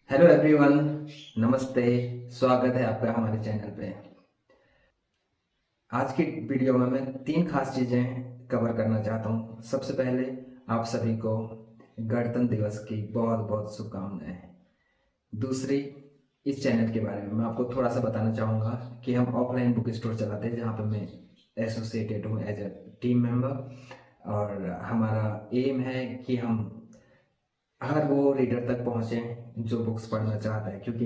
Hello everyone. नमस्ते। स्वागत है आपका हमारे चैनल पे। आज की वीडियो में मैं तीन खास चीज़ें कवर करना चाहता हूँ। सबसे पहले आप सभी को गणतंत्र दिवस की बहुत बहुत शुभकामनाएं। दूसरी, इस चैनल के बारे में मैं आपको थोड़ा सा बताना चाहूँगा कि हम ऑफलाइन बुक स्टोर चलाते हैं जहाँ पर मैं एसोसिएटेड हूँ एज ए टीम मेंबर। और हमारा एम है कि हम हर वो रीडर तक पहुँचे जो बुक्स पढ़ना चाहता है, क्योंकि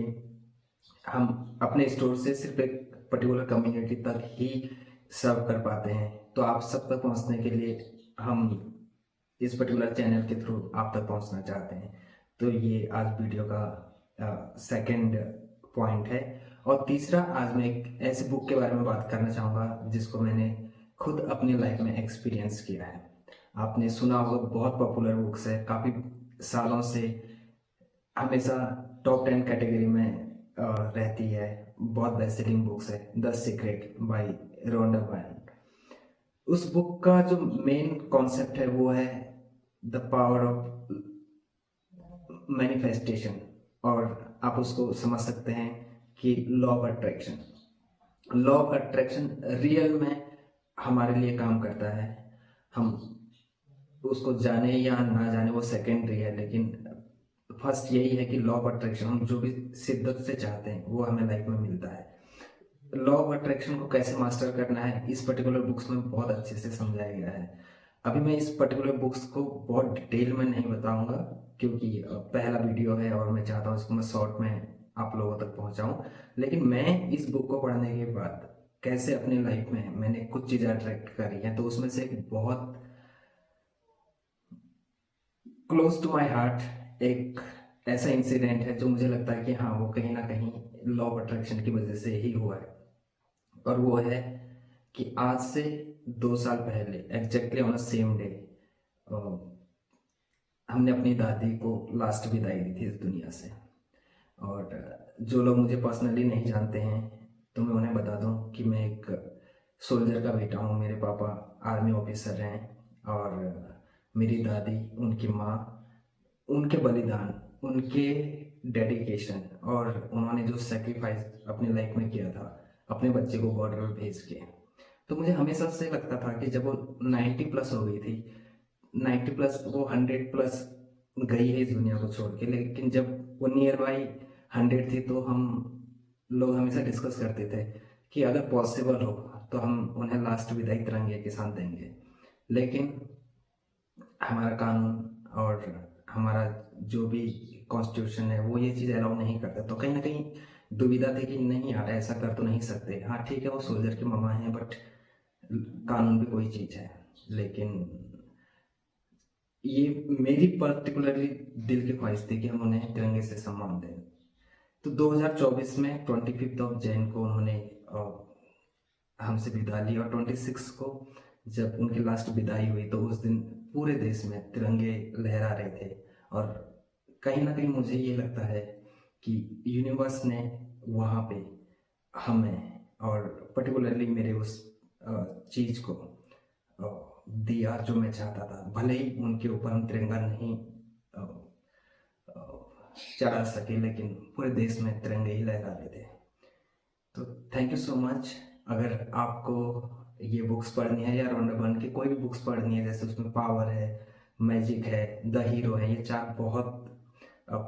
हम अपने स्टोर से सिर्फ एक पर्टिकुलर कम्युनिटी तक ही सर्व कर पाते हैं। तो आप सब तक पहुंचने के लिए हम इस पर्टिकुलर चैनल के थ्रू आप तक पहुंचना चाहते हैं। तो ये आज वीडियो का सेकंड पॉइंट है। और तीसरा, आज मैं एक ऐसी बुक के बारे में बात करना चाहूँगा जिसको मैंने खुद अपनी लाइफ में एक्सपीरियंस किया है। आपने सुना होगा, बहुत पॉपुलर बुक्स है, काफ़ी सालों से हमेशा टॉप 10 कैटेगरी में रहती है। बहुत बेस्ट सेलिंग बुक्स है, द सीक्रेट बाय रोंडा बyrne। उस बुक का जो मेन कॉन्सेप्ट है वो है द पावर ऑफ मैनिफेस्टेशन। और आप उसको समझ सकते हैं कि law of attraction. Law of attraction real में हमारे लिए काम करता है। हम उसको जाने या ना जाने वो सेकेंडरी है, लेकिन फर्स्ट यही है कि लॉ ऑफ अट्रैक्शन हम जो भी शिद्दत से चाहते हैं वो हमें लाइफ में मिलता है। लॉ ऑफ अट्रैक्शन को कैसे मास्टर करना है इस पर्टिकुलर बुक्स में बहुत अच्छे से समझाया गया है। अभी मैं इस पर्टिकुलर बुक्स को बहुत डिटेल में नहीं बताऊंगा, क्योंकि पहला वीडियो है और मैं चाहता हूँ इसको मैं शॉर्ट में आप लोगों तक पहुंचाऊं। लेकिन मैं इस बुक को पढ़ने के बाद कैसे अपनी लाइफ में मैंने कुछ चीज़ें अट्रैक्ट करी हैं, तो उसमें से एक बहुत क्लोज टू माई हार्ट एक ऐसा इंसिडेंट है जो मुझे लगता है कि हाँ, वो कहीं ना कहीं लॉ ऑफ अट्रैक्शन की वजह से ही हुआ है। और वो है कि आज से 2 साल पहले एग्जैक्टली ऑन सेम डे हमने अपनी दादी को लास्ट विदाई दी थी इस दुनिया से। और जो लोग मुझे पर्सनली नहीं जानते हैं तो मैं उन्हें बता दूं कि मैं एक सोल्जर का बेटा हूं। मेरे पापा आर्मी ऑफिसर हैं। और मेरी दादी, उनकी माँ, उनके बलिदान, उनके डेडिकेशन और उन्होंने जो सेक्रीफाइस अपनी लाइफ में किया था अपने बच्चे को बॉर्डर पर भेज के, तो मुझे हमेशा से लगता था कि जब वो 90 प्लस हो गई थी, 90 प्लस, वो 100 प्लस गई है इस दुनिया को छोड़ के, लेकिन जब वो नियर बाई 100 थी तो हम लोग हमेशा डिस्कस करते थे कि अगर पॉसिबल हो तो हम उन्हें लास्ट विदाई तिरंगे के साथ देंगे। लेकिन हमारा कानून और हमारा जो भी कॉन्स्टिट्यूशन है वो ये चीज़ अलाउ नहीं करता। तो कहीं ना कहीं दुविधा थी कि नहीं यार, ऐसा कर तो नहीं सकते। हाँ ठीक है, वो सोल्जर की मामा है, बट कानून भी कोई चीज़ है। लेकिन ये मेरी पर्टिकुलरली दिल की ख्वाहिश थी कि हम उन्हें तिरंगे से सम्मान दें। तो 2024 में 25 ऑफ जैन को उन्होंने हमसे विदा ली। और 26 को जब उनकी लास्ट विदाई हुई तो उस दिन पूरे देश में तिरंगे लहरा रहे थे। और कहीं ना कहीं मुझे ये लगता है कि यूनिवर्स ने वहाँ पे हमें और पर्टिकुलरली मेरे उस चीज़ को दिया जो मैं चाहता था। भले ही उनके ऊपर हम तिरंगा नहीं अ, चढ़ा सके, लेकिन पूरे देश में तिरंगे ही लहरा रहे थे। तो थैंक यू सो मच। अगर आपको ये बुक्स पढ़नी है या रोंडा बर्न की कोई भी बुक्स पढ़नी है, जैसे उसमें पावर है, मैजिक है, द हीरो है, ये चार बहुत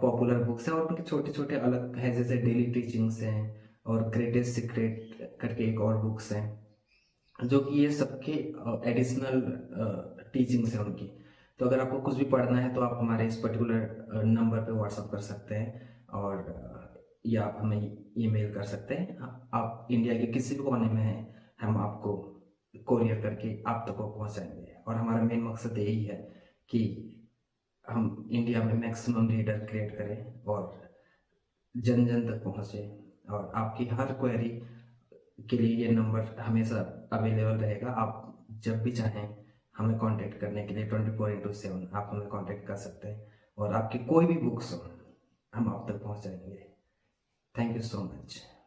पॉपुलर बुक्स हैं। और उनके छोटे छोटे अलग हैं, जैसे डेली टीचिंग्स हैं और ग्रेटेस्ट सीक्रेट करके एक और बुक्स हैं, जो कि ये सबके एडिशनल टीचिंग्स हैं उनकी। तो अगर आपको कुछ भी पढ़ना है तो आप हमारे इस पर्टिकुलर नंबर पे व्हाट्सअप कर सकते हैं। और या आप हमें ईमेल कर सकते हैं। आप इंडिया के किसी भी कोने में हैं, हम आपको कोरियर करके आप तक को पहुंचाएंगे। और हमारा मेन मकसद यही है कि हम इंडिया में मैक्सिमम रीडर क्रिएट करें और जन जन तक पहुंचे। और आपकी हर क्वेरी के लिए ये नंबर हमेशा अवेलेबल रहेगा। आप जब भी चाहें हमें कांटेक्ट करने के लिए 24/7 आप हमें कांटेक्ट कर सकते हैं। और आपकी कोई भी बुक्स हो हम आप तक पहुंचाएंगे। Thank you so much.